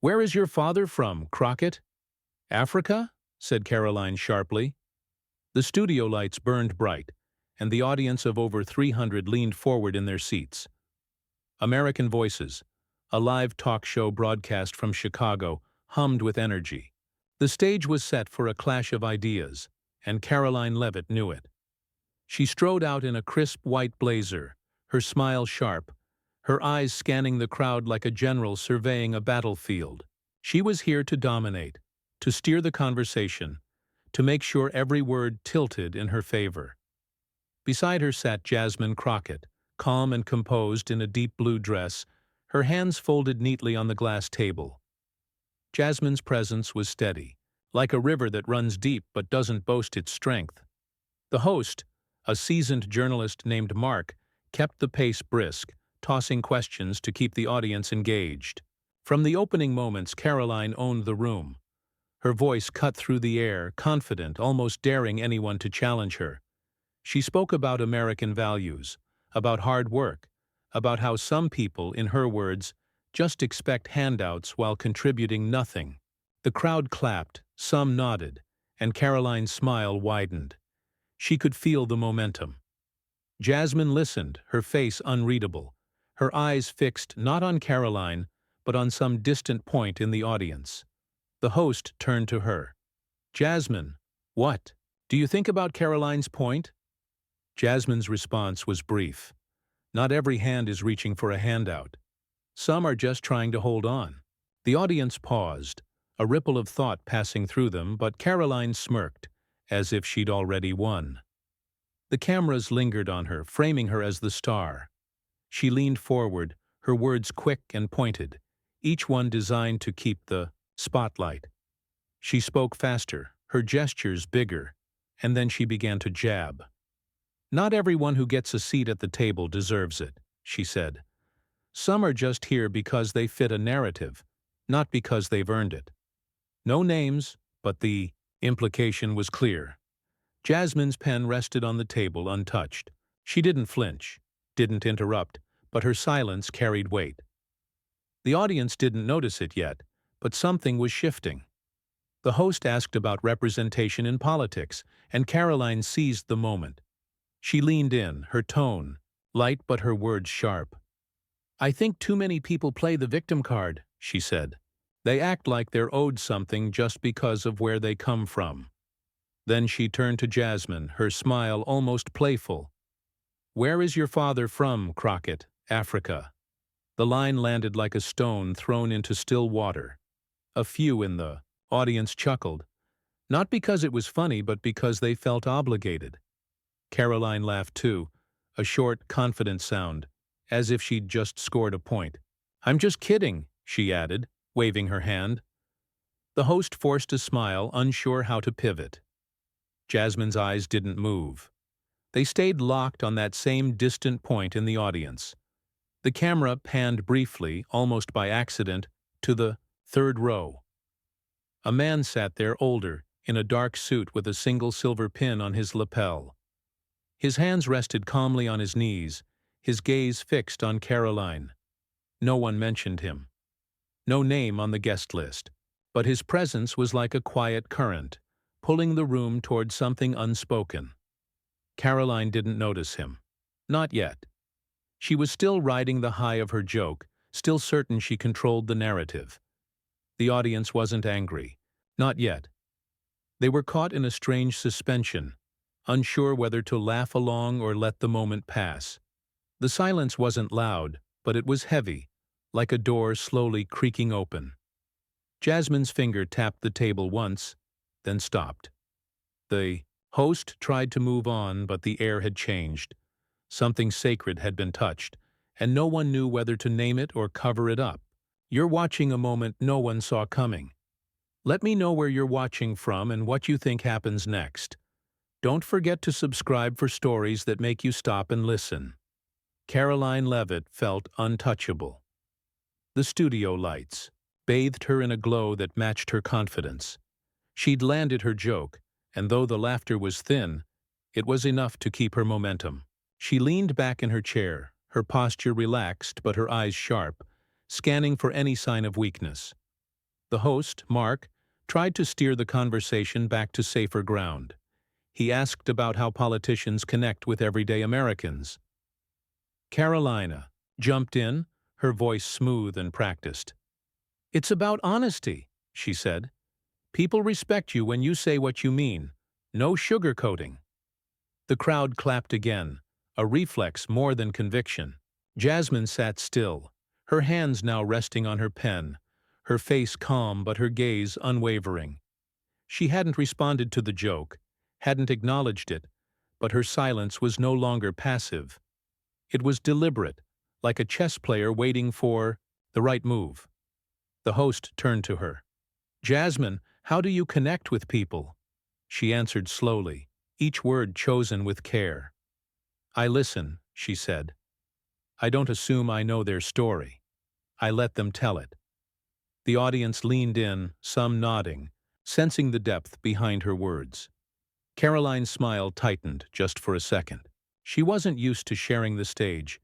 "Where is your father from, Crockett?" "Africa?" said Karoline sharply. The studio lights burned bright, and the audience of over 300 leaned forward in their seats. American Voices, a live talk show broadcast from Chicago, hummed with energy. The stage was set for a clash of ideas, and Karoline Leavitt knew it. She strode out in a crisp white blazer, her smile sharp, her eyes scanning the crowd like a general surveying a battlefield. She was here to dominate, to steer the conversation, to make sure every word tilted in her favor. Beside her sat Jasmine Crockett, calm and composed in a deep blue dress, her hands folded neatly on the glass table. Jasmine's presence was steady, like a river that runs deep but doesn't boast its strength. The host, a seasoned journalist named Mark, kept the pace brisk, tossing questions to keep the audience engaged. From the opening moments, Karoline owned the room. Her voice cut through the air, confident, almost daring anyone to challenge her. She spoke about American values, about hard work, about how some people, in her words, just expect handouts while contributing nothing. The crowd clapped, some nodded, and Karoline's smile widened. She could feel the momentum. Jasmine listened, her face unreadable, her eyes fixed not on Karoline, but on some distant point in the audience. The host turned to her. "Jasmine, what? Do you think about Karoline's point?" Jasmine's response was brief. "Not every hand is reaching for a handout. Some are just trying to hold on." The audience paused, a ripple of thought passing through them, but Karoline smirked, as if she'd already won. The cameras lingered on her, framing her as the star. She leaned forward, her words quick and pointed, each one designed to keep the spotlight. She spoke faster, her gestures bigger, and then she began to jab. "Not everyone who gets a seat at the table deserves it," she said. "Some are just here because they fit a narrative, not because they've earned it." No names, but the implication was clear. Jasmine's pen rested on the table untouched. She didn't flinch, didn't interrupt, but her silence carried weight. The audience didn't notice it yet, but something was shifting. The host asked about representation in politics, and Karoline seized the moment. She leaned in, her tone light but her words sharp. "I think too many people play the victim card," she said. "They act like they're owed something just because of where they come from." Then she turned to Jasmine, her smile almost playful. "Where is your father from, Crockett, Africa?" The line landed like a stone thrown into still water. A few in the audience chuckled, not because it was funny but because they felt obligated. Karoline laughed too, a short, confident sound, as if she'd just scored a point. "I'm just kidding," she added, waving her hand. The host forced a smile, unsure how to pivot. Jasmine's eyes didn't move. They stayed locked on that same distant point in the audience. The camera panned briefly, almost by accident, to the third row. A man sat there, older, in a dark suit with a single silver pin on his lapel. His hands rested calmly on his knees, his gaze fixed on Karoline. No one mentioned him. No name on the guest list, but his presence was like a quiet current, pulling the room toward something unspoken. Karoline didn't notice him. Not yet. She was still riding the high of her joke, still certain she controlled the narrative. The audience wasn't angry. Not yet. They were caught in a strange suspension, unsure whether to laugh along or let the moment pass. The silence wasn't loud, but it was heavy, like a door slowly creaking open. Jasmine's finger tapped the table once, then stopped. The host tried to move on, but the air had changed. Something sacred had been touched, and no one knew whether to name it or cover it up. "You're watching a moment no one saw coming. Let me know where you're watching from and what you think happens next. Don't forget to subscribe for stories that make you stop and listen." Karoline Leavitt felt untouchable. The studio lights bathed her in a glow that matched her confidence. She'd landed her joke, and though the laughter was thin, it was enough to keep her momentum. She leaned back in her chair, her posture relaxed but her eyes sharp, scanning for any sign of weakness. The host, Mark, tried to steer the conversation back to safer ground. He asked about how politicians connect with everyday Americans. Carolina jumped in, her voice smooth and practiced. "It's about honesty," she said. "People respect you when you say what you mean. No sugarcoating." The crowd clapped again, a reflex more than conviction. Jasmine sat still, her hands now resting on her pen, her face calm but her gaze unwavering. She hadn't responded to the joke, hadn't acknowledged it, but her silence was no longer passive. It was deliberate, like a chess player waiting for the right move. The host turned to her. "Jasmine, how do you connect with people?" She answered slowly, each word chosen with care. "I listen," she said. "I don't assume I know their story. I let them tell it." The audience leaned in, some nodding, sensing the depth behind her words. Caroline's smile tightened just for a second. She wasn't used to sharing the stage.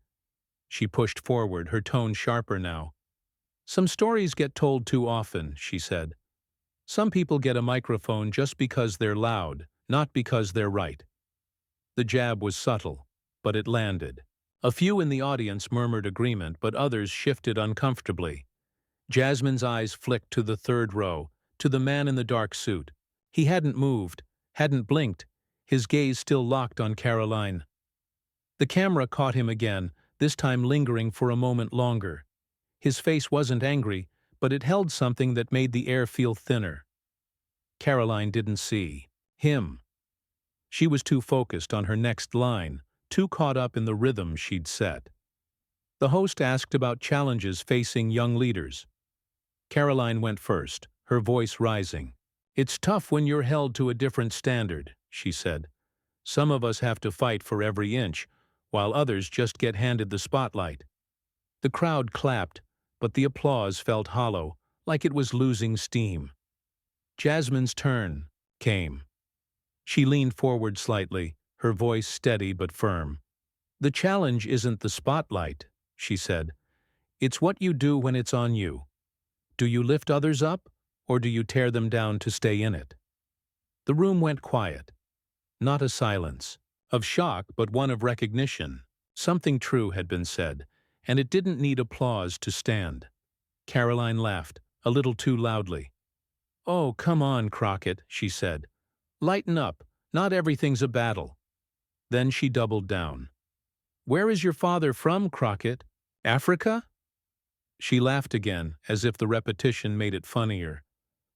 She pushed forward, her tone sharper now. "Some stories get told too often," she said. "Some people get a microphone just because they're loud, not because they're right." The jab was subtle, but it landed. A few in the audience murmured agreement, but others shifted uncomfortably. Jasmine's eyes flicked to the third row, to the man in the dark suit. He hadn't moved, hadn't blinked, his gaze still locked on Karoline. The camera caught him again, this time lingering for a moment longer. His face wasn't angry, but it held something that made the air feel thinner. Karoline didn't see him. She was too focused on her next line, too caught up in the rhythm she'd set. The host asked about challenges facing young leaders. Karoline went first, her voice rising. "It's tough when you're held to a different standard," she said. "Some of us have to fight for every inch, while others just get handed the spotlight." The crowd clapped, but the applause felt hollow, like it was losing steam. Jasmine's turn came. She leaned forward slightly, her voice steady but firm. "The challenge isn't the spotlight," she said. "It's what you do when it's on you. Do you lift others up, or do you tear them down to stay in it?" The room went quiet. Not a silence of shock, but one of recognition. Something true had been said, and it didn't need applause to stand. Karoline laughed, a little too loudly. "Oh, come on, Crockett," she said. "Lighten up. Not everything's a battle." Then she doubled down. "Where is your father from, Crockett? Africa?" She laughed again, as if the repetition made it funnier.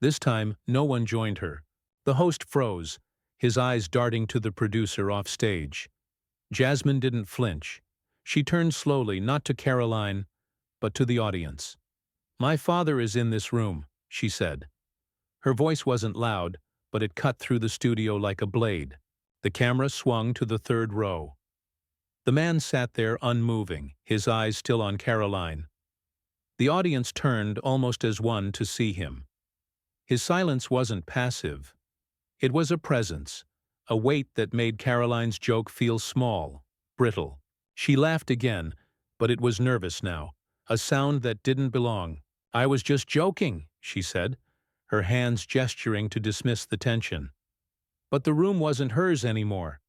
This time, no one joined her. The host froze, his eyes darting to the producer off stage. Jasmine didn't flinch. She turned slowly, not to Karoline, but to the audience. "My father is in this room," she said. Her voice wasn't loud, but it cut through the studio like a blade. The camera swung to the third row. The man sat there unmoving, his eyes still on Karoline. The audience turned almost as one to see him. His silence wasn't passive. It was a presence, a weight that made Karoline's joke feel small, brittle. She laughed again, but it was nervous now, a sound that didn't belong. "I was just joking," she said, her hands gesturing to dismiss the tension. But the room wasn't hers anymore.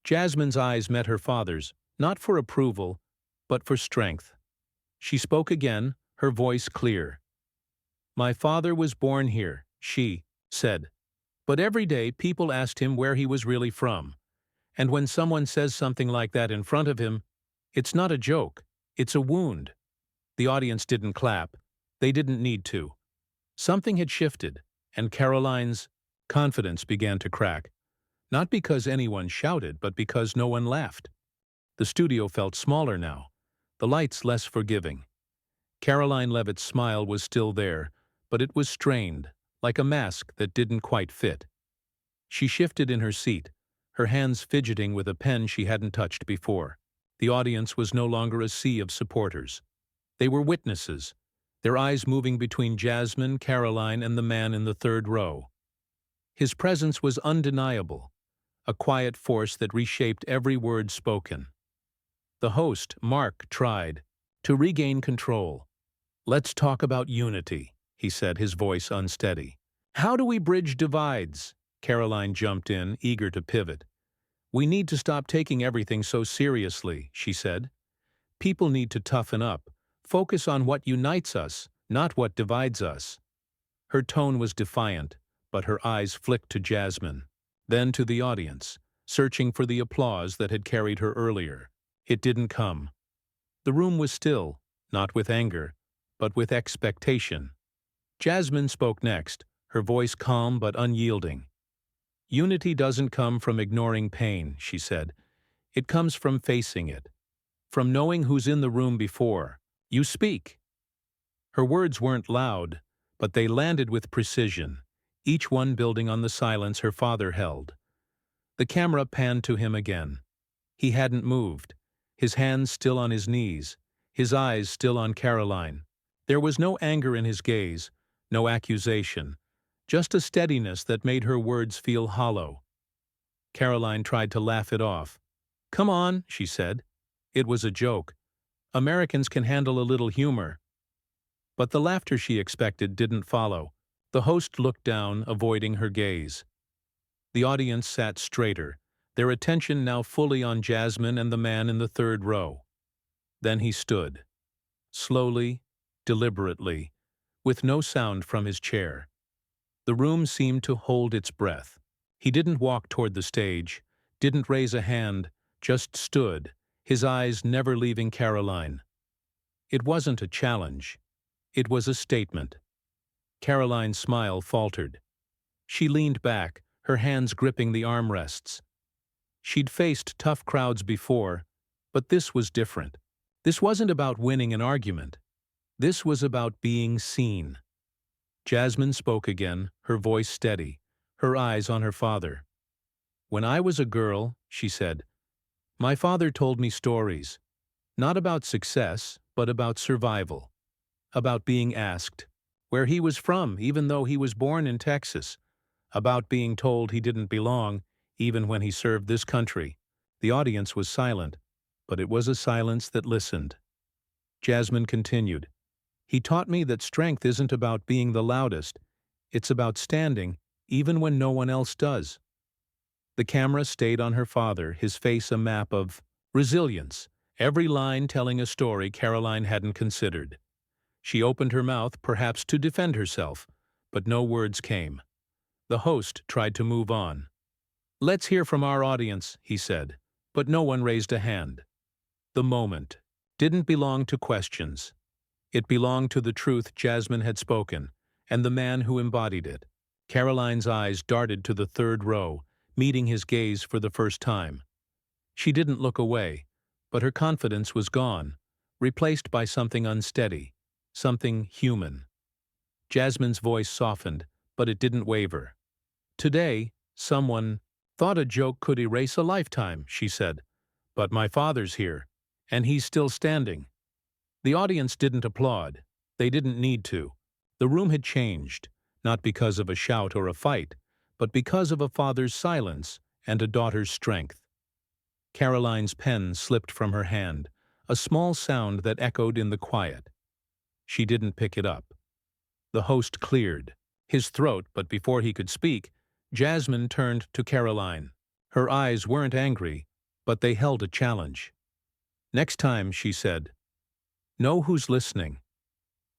Jasmine's eyes met her father's, not for approval, but for strength. She spoke again, her voice clear. "My father was born here," she said. "But every day people asked him where he was really from. And when someone says something like that in front of him, it's not a joke, it's a wound." The audience didn't clap. They didn't need to. Something had shifted, and Karoline's confidence began to crack. Not because anyone shouted, but because no one laughed. The studio felt smaller now, the lights less forgiving. Karoline Leavitt's smile was still there, but it was strained, like a mask that didn't quite fit. She shifted in her seat, her hands fidgeting with a pen she hadn't touched before. The audience was no longer a sea of supporters. They were witnesses, their eyes moving between Jasmine, Karoline, and the man in the third row. His presence was undeniable, a quiet force that reshaped every word spoken. The host, Mark, tried to regain control. "Let's talk about unity," he said, his voice unsteady. How do we bridge divides? Karoline jumped in, eager to pivot. We need to stop taking everything so seriously, she said. People need to toughen up, focus on what unites us, not what divides us. Her tone was defiant, but her eyes flicked to Jasmine, then to the audience, searching for the applause that had carried her earlier. It didn't come. The room was still, not with anger, but with expectation. Jasmine spoke next, her voice calm but unyielding. Unity doesn't come from ignoring pain, she said. It comes from facing it. From knowing who's in the room before you speak. Her words weren't loud, but they landed with precision, each one building on the silence her father held. The camera panned to him again. He hadn't moved, his hands still on his knees, his eyes still on Karoline. There was no anger in his gaze, no accusation, just a steadiness that made her words feel hollow. Karoline tried to laugh it off. Come on, she said. It was a joke. Americans can handle a little humor. But the laughter she expected didn't follow. The host looked down, avoiding her gaze. The audience sat straighter, their attention now fully on Jasmine and the man in the third row. Then he stood, slowly, deliberately, with no sound from his chair. The room seemed to hold its breath. He didn't walk toward the stage, didn't raise a hand, just stood, his eyes never leaving Karoline. It wasn't a challenge. It was a statement. Karoline's smile faltered. She leaned back, her hands gripping the armrests. She'd faced tough crowds before, but this was different. This wasn't about winning an argument. This was about being seen. Jasmine spoke again, her voice steady, her eyes on her father. When I was a girl, she said, my father told me stories, not about success, but about survival, about being asked where he was from, even though he was born in Texas, about being told he didn't belong, even when he served this country. The audience was silent, but it was a silence that listened. Jasmine continued, he taught me that strength isn't about being the loudest, it's about standing, even when no one else does. The camera stayed on her father, his face a map of resilience, every line telling a story Karoline hadn't considered. She opened her mouth, perhaps to defend herself, but no words came. The host tried to move on. Let's hear from our audience, he said, but no one raised a hand. The moment didn't belong to questions. It belonged to the truth Jasmine had spoken, and the man who embodied it. Karoline's eyes darted to the third row, meeting his gaze for the first time. She didn't look away, but her confidence was gone, replaced by something unsteady, something human. Jasmine's voice softened, but it didn't waver. Today, someone thought a joke could erase a lifetime, she said. But my father's here, and he's still standing. The audience didn't applaud. They didn't need to. The room had changed, not because of a shout or a fight, but because of a father's silence and a daughter's strength. Karoline's pen slipped from her hand, a small sound that echoed in the quiet. She didn't pick it up. The host cleared his throat, but before he could speak, Jasmine turned to Karoline. Her eyes weren't angry, but they held a challenge. Next time, she said, know who's listening.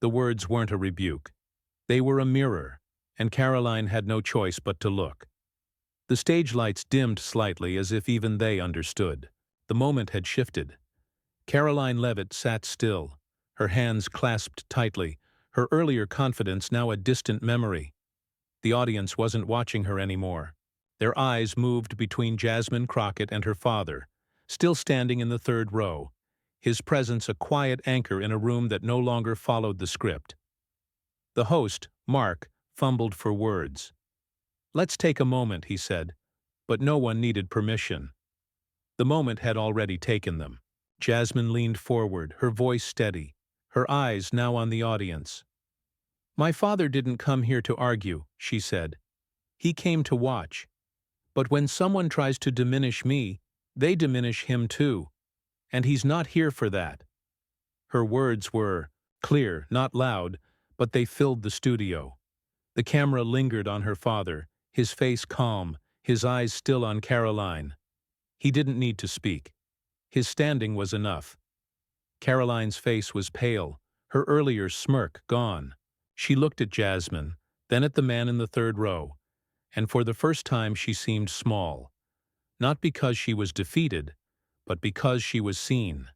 The words weren't a rebuke. They were a mirror, and Karoline had no choice but to look. The stage lights dimmed slightly as if even they understood. The moment had shifted. Karoline Leavitt sat still, her hands clasped tightly, her earlier confidence now a distant memory. The audience wasn't watching her anymore. Their eyes moved between Jasmine Crockett and her father, still standing in the third row, his presence a quiet anchor in a room that no longer followed the script. The host, Mark, fumbled for words. Let's take a moment, he said, but no one needed permission. The moment had already taken them. Jasmine leaned forward, her voice steady, her eyes now on the audience. My father didn't come here to argue, she said. He came to watch. But when someone tries to diminish me, they diminish him too. And he's not here for that. Her words were clear, not loud, but they filled the studio. The camera lingered on her father, his face calm, his eyes still on Karoline. He didn't need to speak. His standing was enough. Karoline's face was pale, her earlier smirk gone. She looked at Jasmine, then at the man in the third row, and for the first time she seemed small. Not because she was defeated, but because she was seen.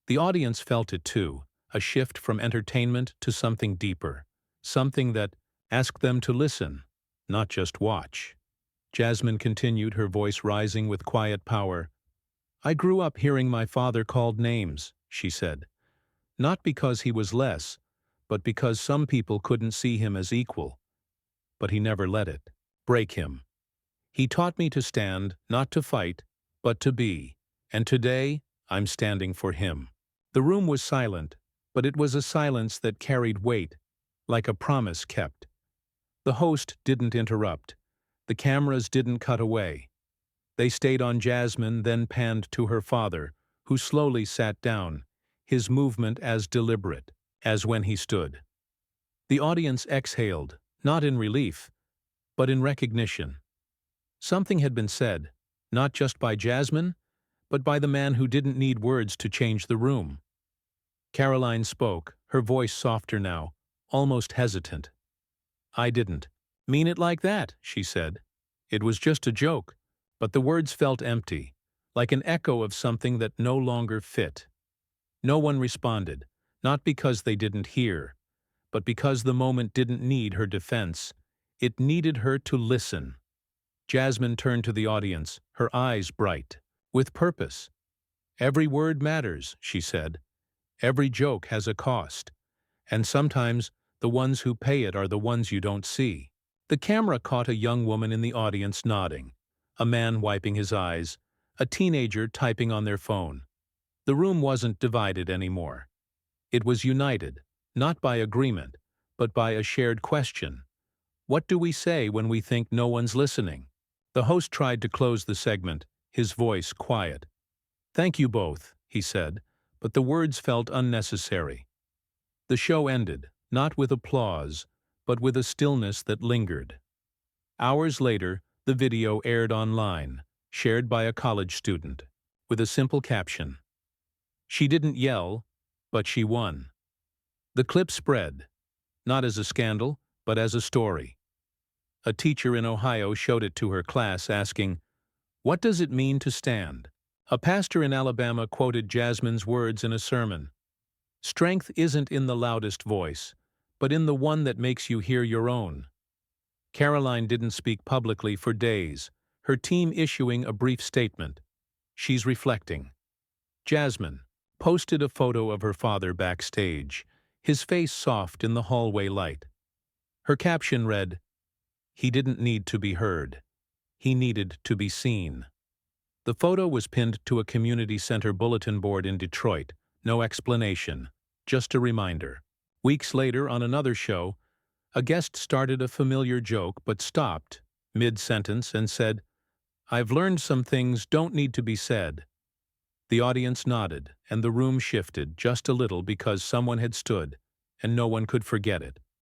The audience felt it too, a shift from entertainment to something deeper, something that asked them to listen, not just watch. Jasmine continued, her voice rising with quiet power. "I grew up hearing my father called names," she said. "Not because he was less, but because some people couldn't see him as equal. But he never let it break him. He taught me to stand, not to fight, but to be. And today, I'm standing for him." The room was silent, but it was a silence that carried weight, like a promise kept. The host didn't interrupt. The cameras didn't cut away. They stayed on Jasmine, then panned to her father, who slowly sat down, his movement as deliberate as when he stood. The audience exhaled, not in relief, but in recognition. Something had been said, not just by Jasmine, but by the man who didn't need words to change the room. Karoline spoke, her voice softer now, almost hesitant. "I didn't mean it like that," she said. "It was just a joke." But the words felt empty, like an echo of something that no longer fit. No one responded, not because they didn't hear, but because the moment didn't need her defense. It needed her to listen. Jasmine turned to the audience, her eyes bright, with purpose. "Every word matters," she said. "Every joke has a cost, and sometimes the ones who pay it are the ones you don't see." The camera caught a young woman in the audience nodding, a man wiping his eyes, a teenager typing on their phone. The room wasn't divided anymore. It was united, not by agreement, but by a shared question. What do we say when we think no one's listening? The host tried to close the segment, his voice quiet. "Thank you both," he said, but the words felt unnecessary. The show ended, not with applause, but with a stillness that lingered. Hours later, the video aired online, shared by a college student, with a simple caption. "She didn't yell, but she won." The clip spread, not as a scandal, but as a story. A teacher in Ohio showed it to her class, asking, "What does it mean to stand?" A pastor in Alabama quoted Jasmine's words in a sermon. "Strength isn't in the loudest voice, but in the one that makes you hear your own." Karoline didn't speak publicly for days, her team issuing a brief statement. "She's reflecting." Jasmine posted a photo of her father backstage, his face soft in the hallway light. Her caption read, "He didn't need to be heard. He needed to be seen." The photo was pinned to a community center bulletin board in Detroit. No explanation, just a reminder. Weeks later, on another show, a guest started a familiar joke but stopped mid-sentence and said, "I've learned some things don't need to be said." The audience nodded, and the room shifted just a little because someone had stood, and no one could forget it.